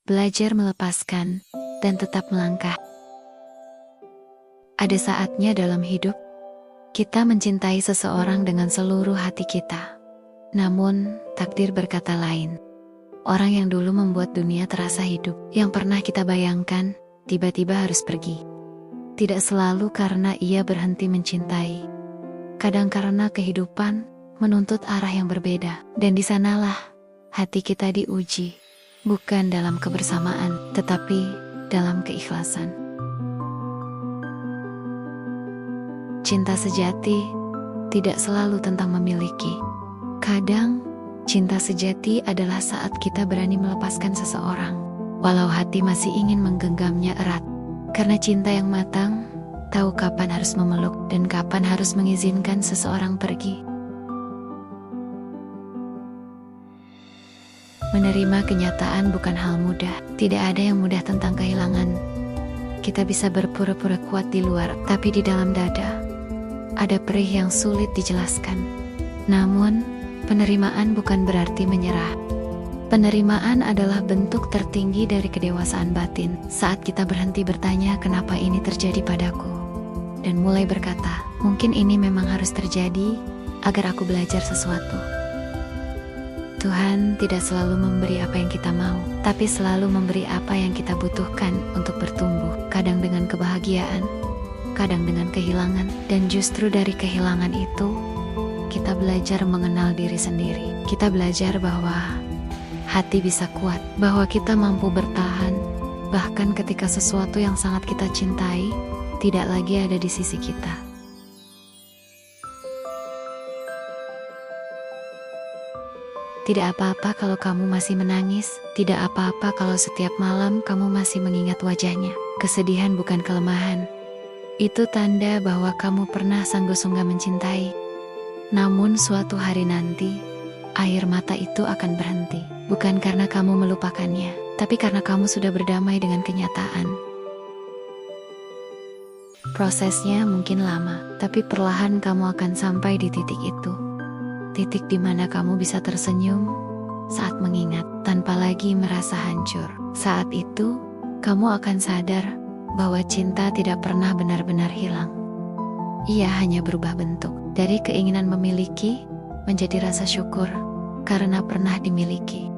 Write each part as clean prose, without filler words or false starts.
belajar melepaskan, dan tetap melangkah. Ada saatnya dalam hidup, kita mencintai seseorang dengan seluruh hati kita. Namun, takdir berkata lain. Orang yang dulu membuat dunia terasa hidup, yang pernah kita bayangkan, tiba-tiba harus pergi. Tidak selalu karena ia berhenti mencintai. Kadang karena kehidupan menuntut arah yang berbeda. Dan di sanalah hati kita diuji. Bukan dalam kebersamaan, tetapi dalam keikhlasan. Cinta sejati tidak selalu tentang memiliki. Kadang, cinta sejati adalah saat kita berani melepaskan seseorang, walau hati masih ingin menggenggamnya erat. Karena cinta yang matang, tahu kapan harus memeluk dan kapan harus mengizinkan seseorang pergi. Menerima kenyataan bukan hal mudah. Tidak ada yang mudah tentang kehilangan. Kita bisa berpura-pura kuat di luar, tapi di dalam dada ada perih yang sulit dijelaskan. Namun, penerimaan bukan berarti menyerah. Penerimaan adalah bentuk tertinggi dari kedewasaan batin. Saat kita berhenti bertanya kenapa ini terjadi padaku, dan mulai berkata, mungkin ini memang harus terjadi agar aku belajar sesuatu. Tuhan tidak selalu memberi apa yang kita mau, tapi selalu memberi apa yang kita butuhkan untuk bertumbuh. Kadang dengan kebahagiaan, kadang dengan kehilangan. Dan justru dari kehilangan itu, kita belajar mengenal diri sendiri. Kita belajar bahwa hati bisa kuat, bahwa kita mampu bertahan, bahkan ketika sesuatu yang sangat kita cintai tidak lagi ada di sisi kita. Tidak apa-apa kalau kamu masih menangis, tidak apa-apa kalau setiap malam kamu masih mengingat wajahnya. Kesedihan bukan kelemahan. Itu tanda bahwa kamu pernah sanggup-sanggup mencintai. Namun suatu hari nanti, air mata itu akan berhenti. Bukan karena kamu melupakannya, tapi karena kamu sudah berdamai dengan kenyataan. Prosesnya mungkin lama, tapi perlahan kamu akan sampai di titik itu. Titik di mana kamu bisa tersenyum saat mengingat, tanpa lagi merasa hancur. Saat itu, kamu akan sadar bahwa cinta tidak pernah benar-benar hilang. Ia hanya berubah bentuk, dari keinginan memiliki menjadi rasa syukur karena pernah dimiliki.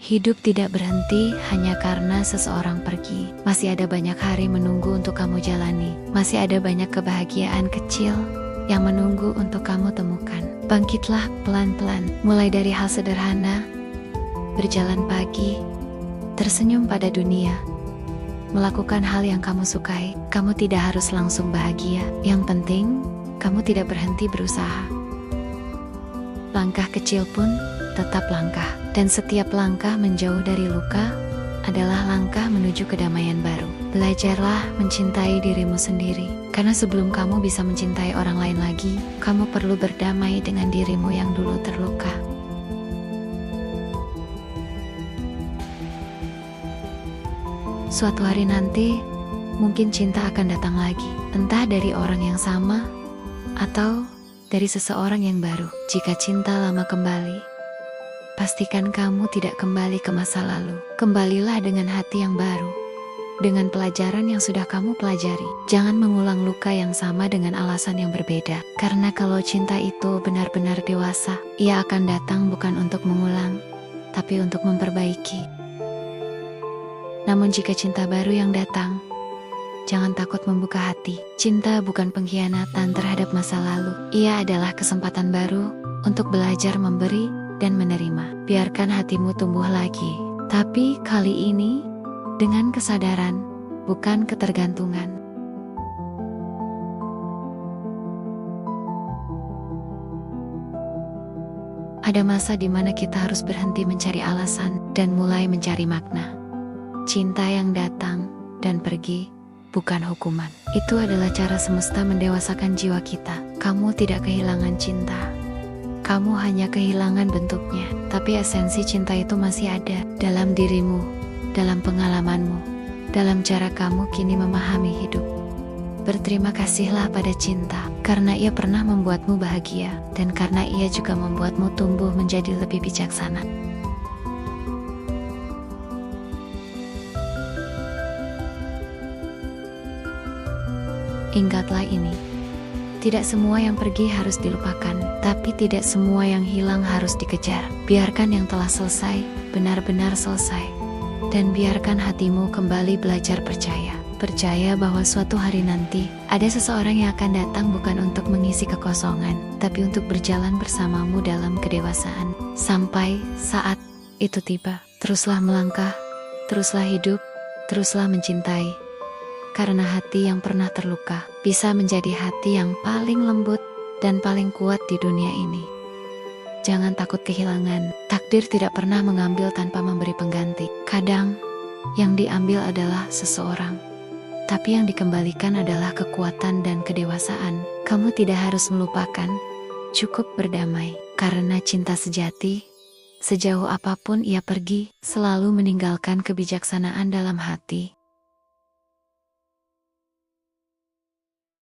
Hidup tidak berhenti hanya karena seseorang pergi. Masih ada banyak hari menunggu untuk kamu jalani. Masih ada banyak kebahagiaan kecil yang menunggu untuk kamu temukan. Bangkitlah pelan-pelan, mulai dari hal sederhana, berjalan pagi, tersenyum pada dunia, melakukan hal yang kamu sukai. Kamu tidak harus langsung bahagia. Yang penting, kamu tidak berhenti berusaha. Langkah kecil pun tetap langkah, dan setiap langkah menjauh dari luka adalah langkah menuju kedamaian baru. Belajarlah mencintai dirimu sendiri, karena sebelum kamu bisa mencintai orang lain lagi, kamu perlu berdamai dengan dirimu yang dulu terluka. Suatu hari nanti, mungkin cinta akan datang lagi, entah dari orang yang sama atau dari seseorang yang baru. Jika cinta lama kembali, pastikan kamu tidak kembali ke masa lalu. Kembalilah dengan hati yang baru, dengan pelajaran yang sudah kamu pelajari. Jangan mengulang luka yang sama dengan alasan yang berbeda. Karena kalau cinta itu benar-benar dewasa, ia akan datang bukan untuk mengulang, tapi untuk memperbaiki. Namun jika cinta baru yang datang, jangan takut membuka hati. Cinta bukan pengkhianatan terhadap masa lalu. Ia adalah kesempatan baru untuk belajar memberi dan menerima. Biarkan hatimu tumbuh lagi, tapi kali ini dengan kesadaran, bukan ketergantungan. Ada masa di mana kita harus berhenti mencari alasan dan mulai mencari makna. Cinta yang datang dan pergi bukan hukuman. Itu adalah cara semesta mendewasakan jiwa kita. Kamu tidak kehilangan cinta. Kamu hanya kehilangan bentuknya. Tapi esensi cinta itu masih ada dalam dirimu, dalam pengalamanmu, dalam cara kamu kini memahami hidup. Berterima kasihlah pada cinta, karena ia pernah membuatmu bahagia, dan karena ia juga membuatmu tumbuh menjadi lebih bijaksana. Ingatlah ini. Tidak semua yang pergi harus dilupakan, tapi tidak semua yang hilang harus dikejar. Biarkan yang telah selesai, benar-benar selesai. Dan biarkan hatimu kembali belajar percaya. Percaya bahwa suatu hari nanti, ada seseorang yang akan datang bukan untuk mengisi kekosongan, tapi untuk berjalan bersamamu dalam kedewasaan. Sampai saat itu tiba, teruslah melangkah, teruslah hidup, teruslah mencintai. Karena hati yang pernah terluka bisa menjadi hati yang paling lembut dan paling kuat di dunia ini. Jangan takut kehilangan. Takdir tidak pernah mengambil tanpa memberi pengganti. Kadang yang diambil adalah seseorang, tapi yang dikembalikan adalah kekuatan dan kedewasaan. Kamu tidak harus melupakan, cukup berdamai. Karena cinta sejati, sejauh apapun ia pergi, selalu meninggalkan kebijaksanaan dalam hati.